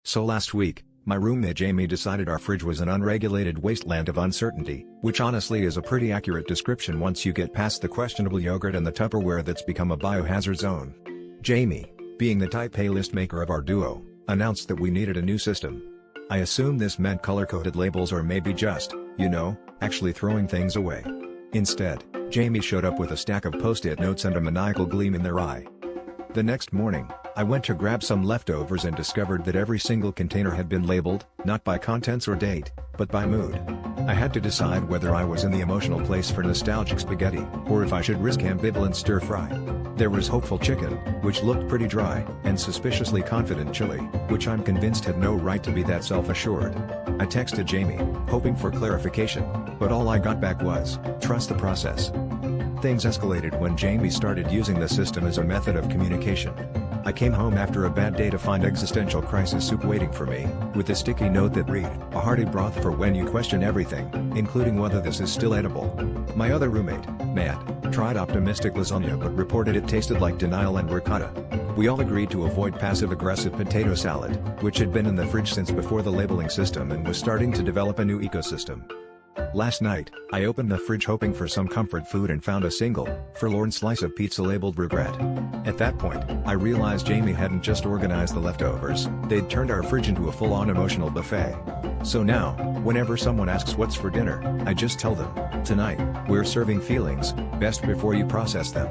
So last week, my roommate Jamie decided our fridge was an unregulated wasteland of uncertainty, which honestly is a pretty accurate description once you get past the questionable yogurt and the Tupperware that's become a biohazard zone. Jamie, being the type A list maker of our duo, announced that we needed a new system. I assume this meant color-coded labels or maybe just, actually throwing things away. Instead, Jamie showed up with a stack of post-it notes and a maniacal gleam in their eye. The next morning, I went to grab some leftovers and discovered that every single container had been labeled, not by contents or date, but by mood. I had to decide whether I was in the emotional place for nostalgic spaghetti, or if I should risk ambivalent stir-fry. There was hopeful chicken, which looked pretty dry, and suspiciously confident chili, which I'm convinced had no right to be that self-assured. I texted Jamie, hoping for clarification, but all I got back was, "Trust the process." Things escalated when Jamie started using the system as a method of communication. I came home after a bad day to find existential crisis soup waiting for me, with a sticky note that read, "A hearty broth for when you question everything, including whether this is still edible." My other roommate, Matt, tried optimistic lasagna but reported it tasted like denial and ricotta. We all agreed to avoid passive-aggressive potato salad, which had been in the fridge since before the labeling system and was starting to develop a new ecosystem. Last night, I opened the fridge hoping for some comfort food and found a single, forlorn slice of pizza labeled regret. At that point, I realized Jamie hadn't just organized the leftovers, they'd turned our fridge into a full-on emotional buffet. So now, whenever someone asks what's for dinner, I just tell them, "Tonight, we're serving feelings, best before you process them."